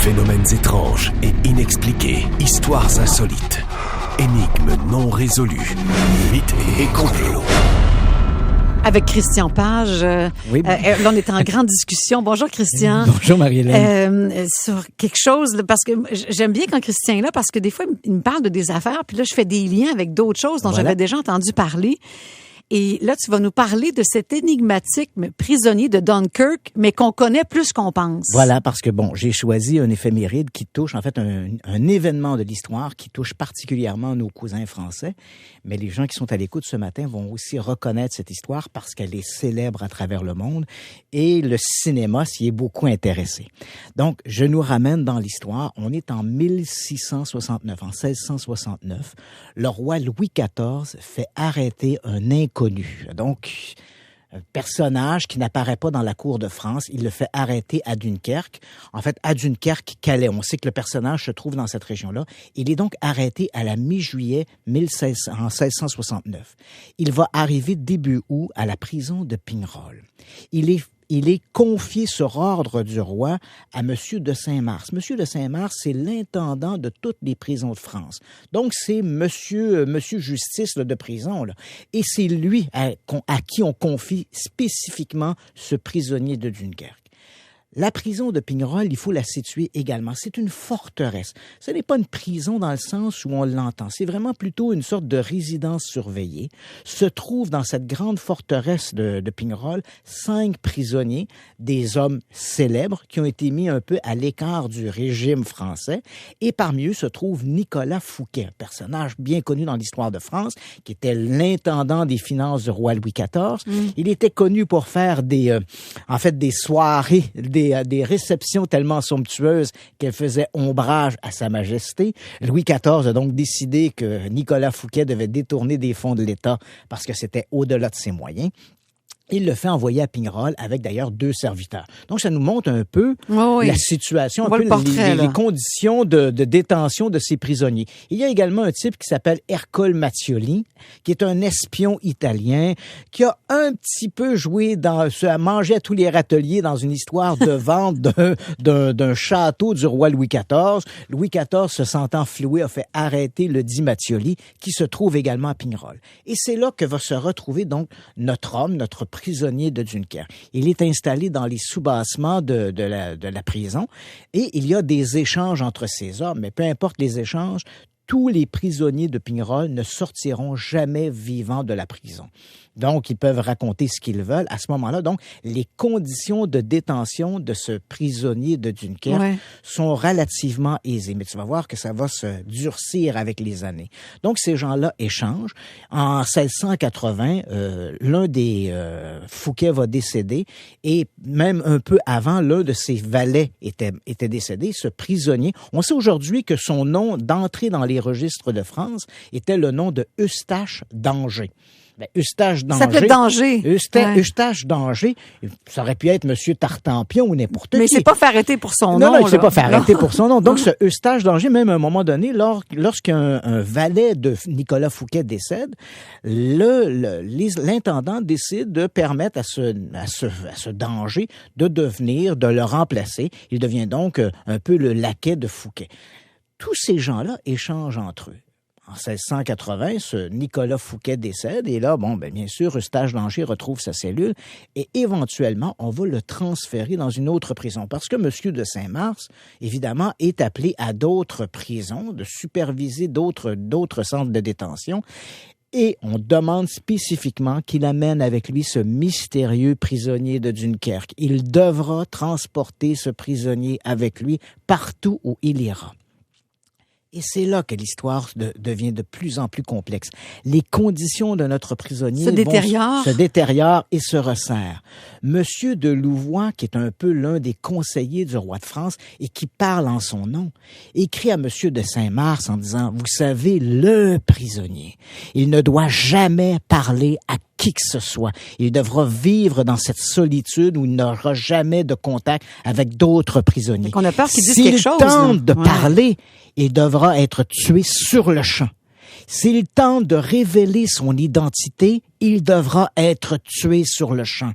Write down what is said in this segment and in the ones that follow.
Phénomènes étranges et inexpliqués, histoires insolites, énigmes non résolues, mythes et complots. Avec Christian Page. Oui. Là, on est en grande discussion. Bonjour, Christian. Bonjour, Marie-Hélène. Sur quelque chose, parce que j'aime bien quand Christian est là, parce que des fois, il me parle de des affaires, puis là, je fais des liens avec d'autres choses dont j'avais déjà entendu parler. Et là, tu vas nous parler de cet énigmatique prisonnier de Dunkirk, mais qu'on connaît plus qu'on pense. Voilà, parce que j'ai choisi un éphéméride qui touche, en fait, un événement de l'histoire qui touche particulièrement nos cousins français. Mais les gens qui sont à l'écoute ce matin vont aussi reconnaître cette histoire parce qu'elle est célèbre à travers le monde et le cinéma s'y est beaucoup intéressé. Donc, je nous ramène dans l'histoire. On est en 1669, en 1669. Le roi Louis XIV fait arrêter un inconnu. Donc, un personnage qui n'apparaît pas dans la cour de France, il le fait arrêter à Dunkerque. En fait, à Dunkerque, Calais. On sait que le personnage se trouve dans cette région-là. Il est donc arrêté à la mi-juillet en 1669. Il va arriver début août à la prison de Pignerol. Il est confié sur ordre du roi à Monsieur de Saint-Mars. Monsieur de Saint-Mars, c'est l'intendant de toutes les prisons de France. Donc, c'est Monsieur Justice de prison, là. Et c'est lui à qui on confie spécifiquement ce prisonnier de Dunkerque. La prison de Pignerol, il faut la situer également. C'est une forteresse. Ce n'est pas une prison dans le sens où on l'entend. C'est vraiment plutôt une sorte de résidence surveillée. Se trouvent dans cette grande forteresse de Pignerol 5 prisonniers, des hommes célèbres qui ont été mis un peu à l'écart du régime français. Et parmi eux se trouve Nicolas Fouquet, un personnage bien connu dans l'histoire de France, qui était l'intendant des finances du roi Louis XIV. Il était connu pour faire des soirées, des réceptions tellement somptueuses qu'elles faisaient ombrage à Sa Majesté. Louis XIV a donc décidé que Nicolas Fouquet devait détourner des fonds de l'État parce que c'était au-delà de ses moyens. Il le fait envoyer à Pignerol avec d'ailleurs 2 serviteurs. Donc, ça nous montre un peu la situation, les conditions de détention de ces prisonniers. Il y a également un type qui s'appelle Ercole Mattioli, qui est un espion italien, qui a un petit peu joué à manger à tous les râteliers dans une histoire de vente d'un château du roi Louis XIV. Louis XIV, se sentant floué, a fait arrêter le dit Mattioli, qui se trouve également à Pignerol. Et c'est là que va se retrouver donc notre prisonnier de Dunkerque. Il est installé dans les soubassements de la prison et il y a des échanges entre ces hommes, mais peu importe les échanges, tous les prisonniers de Pignerol ne sortiront jamais vivants de la prison. Donc, ils peuvent raconter ce qu'ils veulent. À ce moment-là, donc, les conditions de détention de ce prisonnier de Dunkerque sont relativement aisées. Mais tu vas voir que ça va se durcir avec les années. Donc, ces gens-là échangent. En 1680, l'un des Fouquet va décéder et même un peu avant, l'un de ses valets était décédé. Ce prisonnier, on sait aujourd'hui que son nom d'entrée dans les registres de France était le nom de Eustache d'Angers. Eustache d'Angers. Ça s'appelait d'Angers. Eustache d'Angers. Ça aurait pu être Monsieur Tartampion ou n'importe qui. Mais il s'est pas fait arrêter pour son nom. Non, il s'est pas fait arrêter pour son nom. Donc, ce Eustache d'Angers, même à un moment donné, lorsqu'un valet de Nicolas Fouquet décède, l'intendant décide de permettre à ce danger de le remplacer. Il devient donc un peu le laquais de Fouquet. Tous ces gens-là échangent entre eux. En 1680, ce Nicolas Fouquet décède et là, bien sûr, Eustache d'Angers retrouve sa cellule et éventuellement, on va le transférer dans une autre prison parce que Monsieur de Saint-Mars, évidemment, est appelé à d'autres prisons, de superviser d'autres centres de détention. Et on demande spécifiquement qu'il amène avec lui ce mystérieux prisonnier de Dunkerque. Il devra transporter ce prisonnier avec lui partout où il ira. Et c'est là que l'histoire devient de plus en plus complexe. Les conditions de notre prisonnier se détériorent et se resserrent. Monsieur de Louvois, qui est un peu l'un des conseillers du roi de France et qui parle en son nom, écrit à Monsieur de Saint-Mars en disant « Vous savez, le prisonnier, il ne doit jamais parler à qui que ce soit. Il devra vivre dans cette solitude où il n'aura jamais de contact avec d'autres prisonniers. On a peur qu'il dise quelque chose. S'il tente de parler, il devra être tué sur le champ. S'il tente de révéler son identité, il devra être tué sur le champ.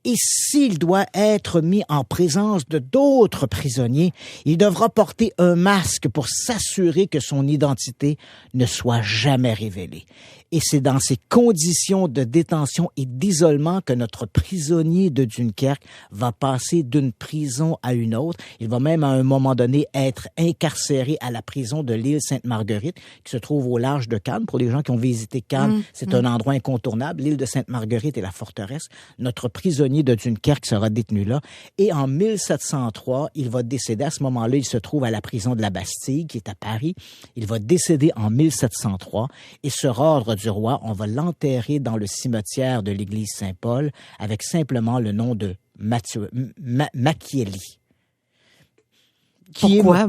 Et s'il doit être mis en présence de d'autres prisonniers, il devra porter un masque pour s'assurer que son identité ne soit jamais révélée. Et c'est dans ces conditions de détention et d'isolement que notre prisonnier de Dunkerque va passer d'une prison à une autre. Il va même à un moment donné être incarcéré à la prison de l'île Sainte-Marguerite, qui se trouve au large de Cannes. Pour les gens qui ont visité Cannes, c'est un endroit incontournable. L'île de Sainte-Marguerite est la forteresse. Notre prisonnier de Dunkerque sera détenu là. Et en 1703, il va décéder. À ce moment-là, il se trouve à la prison de la Bastille, qui est à Paris. Il va décéder en 1703. Et sur ordre du roi, on va l'enterrer dans le cimetière de l'église Saint-Paul avec simplement le nom de Macchielli. Pourquoi?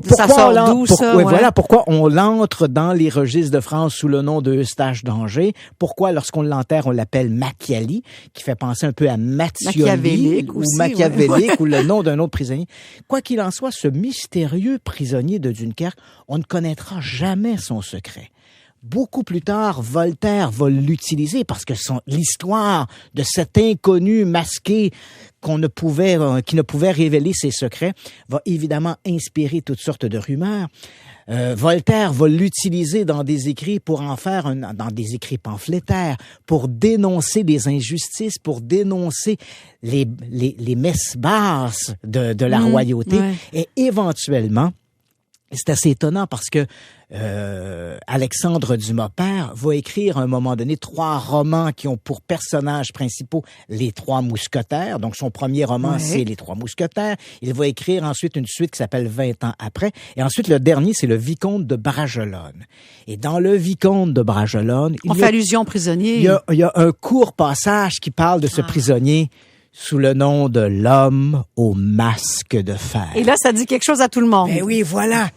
Ça sort d'où, ça? Voilà pourquoi on l'entre dans les registres de France sous le nom de Eustache d'Angers. Pourquoi, lorsqu'on l'enterre, on l'appelle Macchiali, qui fait penser un peu à Machiavelli ou Machiavélique ou le nom d'un autre prisonnier. Quoi qu'il en soit, ce mystérieux prisonnier de Dunkerque, on ne connaîtra jamais son secret. Beaucoup plus tard, Voltaire va l'utiliser parce que l'histoire de cet inconnu masqué qui ne pouvait révéler ses secrets va évidemment inspirer toutes sortes de rumeurs. Voltaire va l'utiliser dans des écrits pour en faire dans des écrits pamphlétaires, pour dénoncer des injustices, pour dénoncer les messes basses de la royauté. Ouais. Et éventuellement, c'est assez étonnant parce que Alexandre Dumas père va écrire à un moment donné 3 romans qui ont pour personnages principaux les 3 mousquetaires. Donc son premier roman, c'est Les 3 mousquetaires. Il va écrire ensuite une suite qui s'appelle 20 ans après. Et ensuite, le dernier, c'est Le Vicomte de Bragelonne. Et dans Le Vicomte de Bragelonne... On fait allusion au prisonnier. Il y a un court passage qui parle de ce prisonnier sous le nom de l'homme au masque de fer. Et là, ça dit quelque chose à tout le monde. Ben oui, voilà.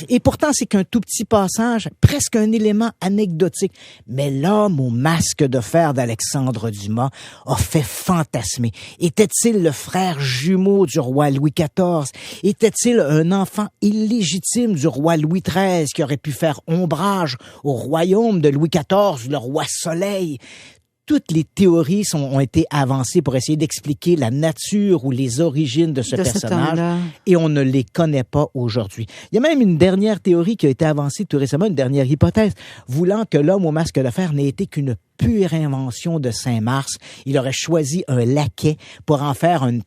Et pourtant, c'est qu'un tout petit passage, presque un élément anecdotique. Mais l'homme au masque de fer d'Alexandre Dumas a fait fantasmer. Était-il le frère jumeau du roi Louis XIV? Était-il un enfant illégitime du roi Louis XIII qui aurait pu faire ombrage au royaume de Louis XIV, le roi Soleil? Toutes les théories ont été avancées pour essayer d'expliquer la nature ou les origines de ce personnage et on ne les connaît pas aujourd'hui. Il y a même une dernière théorie qui a été avancée tout récemment, une dernière hypothèse, voulant que l'homme au masque de fer n'ait été qu'une pure invention de Saint-Mars. Il aurait choisi un laquais pour en faire un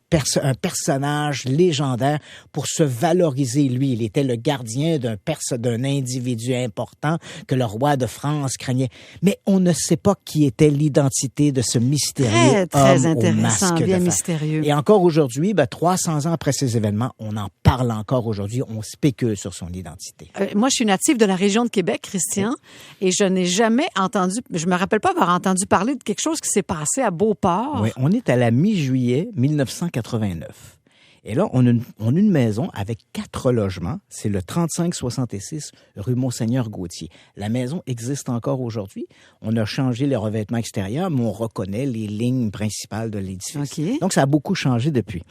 personnage légendaire pour se valoriser, lui. Il était le gardien d'un individu important que le roi de France craignait. Mais on ne sait pas qui était l'identité de ce mystérieux très homme intéressant, au masque bien de fer. Mystérieux. Et encore aujourd'hui, 300 ans après ces événements, on en parle encore aujourd'hui. On spécule sur son identité. Moi, je suis native de la région de Québec, Christian, et je n'ai jamais entendu, je me rappelle pas avoir entendu parler de quelque chose qui s'est passé à Beauport. Oui, on est à la mi-juillet 1989. Et là, on a une maison avec 4 logements. C'est le 3566 rue Monseigneur-Gauthier. La maison existe encore aujourd'hui. On a changé les revêtements extérieurs, mais on reconnaît les lignes principales de l'édifice. Okay. Donc, ça a beaucoup changé depuis.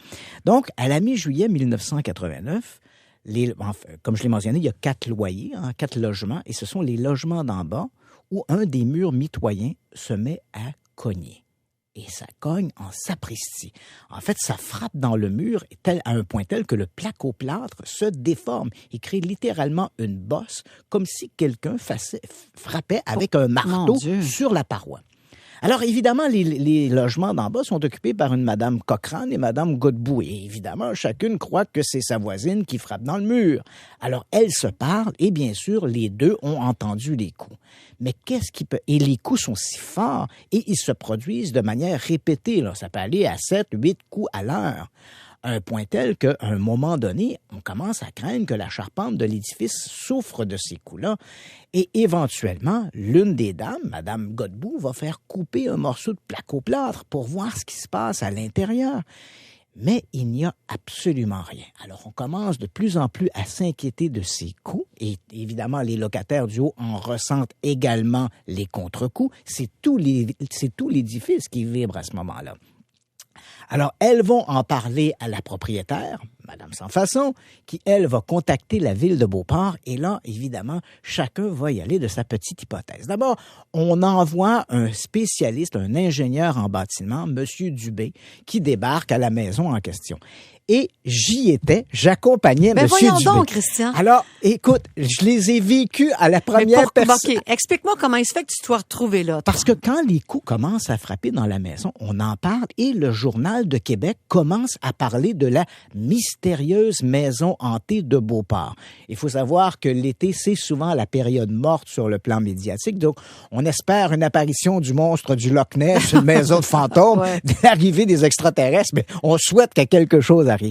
Donc, à la mi-juillet 1989, comme je l'ai mentionné, il y a 4 loyers, 4 logements, et ce sont les logements d'en bas où un des murs mitoyens se met à cogner. Et ça cogne en sapristi. En fait, ça frappe dans le mur à un point tel que le placo-plâtre se déforme. Il crée littéralement une bosse, comme si quelqu'un frappait avec un marteau sur la paroi. Alors, évidemment, les logements d'en bas sont occupés par une Madame Cochrane et Madame Godbout. Et évidemment, chacune croit que c'est sa voisine qui frappe dans le mur. Alors, elles se parlent et bien sûr, les deux ont entendu les coups. Mais et les coups sont si forts et ils se produisent de manière répétée. Là. Ça peut aller à 7, 8 coups à l'heure. À un point tel qu'à un moment donné, on commence à craindre que la charpente de l'édifice souffre de ces coups-là. Et éventuellement, l'une des dames, Madame Godbout, va faire couper un morceau de placo-plâtre pour voir ce qui se passe à l'intérieur. Mais il n'y a absolument rien. Alors, on commence de plus en plus à s'inquiéter de ces coups. Et évidemment, les locataires du haut en ressentent également les contre-coups. C'est tout l'édifice qui vibre à ce moment-là. Alors, elles vont en parler à la propriétaire, Madame Sans Façon, qui, elle, va contacter la ville de Beauport. Et là, évidemment, chacun va y aller de sa petite hypothèse. D'abord, on envoie un spécialiste, un ingénieur en bâtiment, Monsieur Dubé, qui débarque à la maison en question. Et j'y étais, j'accompagnais M. Dubé. Voyons donc, Christian. Alors, écoute, je les ai vécus à la première personne. OK, explique-moi comment il se fait que tu te sois retrouvé là. Parce que quand les coups commencent à frapper dans la maison, on en parle et le Journal de Québec commence à parler de la mystérieuse maison hantée de Beauport. Il faut savoir que l'été, c'est souvent la période morte sur le plan médiatique. Donc, on espère une apparition du monstre du Loch Ness, une maison de fantômes, ouais. l'arrivée des extraterrestres, mais on souhaite que quelque chose arrive.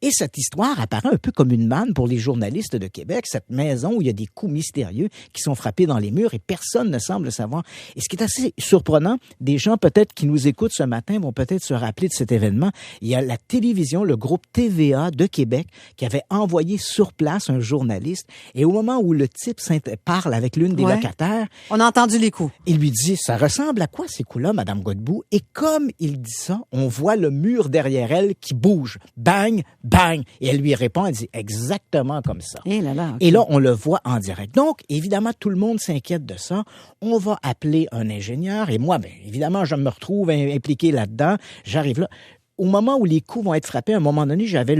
Et cette histoire apparaît un peu comme une manne pour les journalistes de Québec, cette maison où il y a des coups mystérieux qui sont frappés dans les murs et personne ne semble savoir. Et ce qui est assez surprenant, des gens peut-être qui nous écoutent ce matin vont peut-être se rappeler de cet événement. Il y a la télévision, le groupe TVA de Québec qui avait envoyé sur place un journaliste et au moment où le type parle avec l'une des locataires, on a entendu les coups. Il lui dit, ça ressemble à quoi ces coups-là, Madame Godbout? Et comme il dit ça, on voit le mur derrière elle qui bouge. Bang, bang. Et elle lui répond, elle dit exactement comme ça. Et Et là, on le voit en direct. Donc, évidemment, tout le monde s'inquiète de ça. On va appeler un ingénieur. Et moi, bien, évidemment, je me retrouve impliqué là-dedans. J'arrive là. Au moment où les coups vont être frappés, à un moment donné, j'avais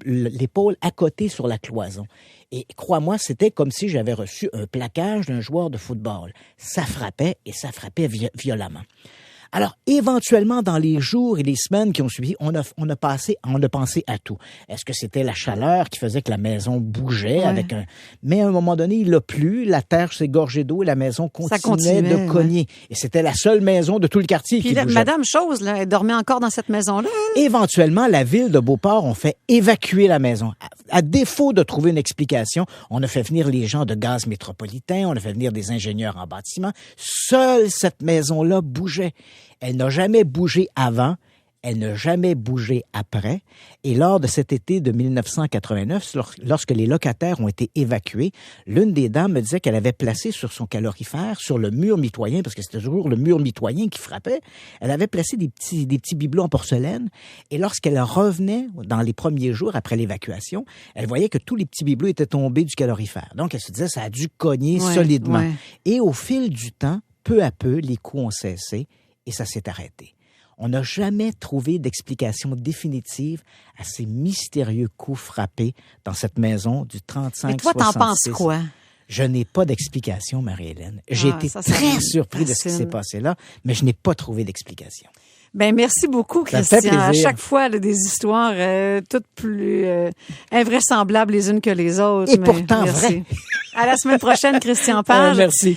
l'épaule à côté sur la cloison. Et crois-moi, c'était comme si j'avais reçu un plaquage d'un joueur de football. Ça frappait et ça frappait violemment. Alors, éventuellement, dans les jours et les semaines qui ont suivi, on a pensé à tout. Est-ce que c'était la chaleur qui faisait que la maison bougeait mais à un moment donné, il a plu, la terre s'est gorgée d'eau et la maison continuait de cogner. Ouais. Et c'était la seule maison de tout le quartier qui bougeait. Madame Chose, là, elle dormait encore dans cette maison-là. Éventuellement, la ville de Beauport ont fait évacuer la maison. À défaut de trouver une explication, on a fait venir les gens de Gaz Métropolitain, on a fait venir des ingénieurs en bâtiment. Seule cette maison-là bougeait. Elle n'a jamais bougé avant, elle n'a jamais bougé après. Et lors de cet été de 1989, lorsque les locataires ont été évacués, l'une des dames me disait qu'elle avait placé sur son calorifère, sur le mur mitoyen, parce que c'était toujours le mur mitoyen qui frappait, elle avait placé des petits bibelots en porcelaine. Et lorsqu'elle revenait dans les premiers jours après l'évacuation, elle voyait que tous les petits bibelots étaient tombés du calorifère. Donc, elle se disait, ça a dû cogner solidement. Ouais. Et au fil du temps, peu à peu, les coups ont cessé. Et ça s'est arrêté. On n'a jamais trouvé d'explication définitive à ces mystérieux coups frappés dans cette maison du 35-66. Et toi, t'en penses quoi? Je n'ai pas d'explication, Marie-Hélène. J'ai été très surpris de ce qui s'est passé là, mais je n'ai pas trouvé d'explication. Ben merci beaucoup, Christian. À chaque fois, là, des histoires toutes plus invraisemblables les unes que les autres. Et pourtant vraies. À la semaine prochaine, Christian Page. Merci.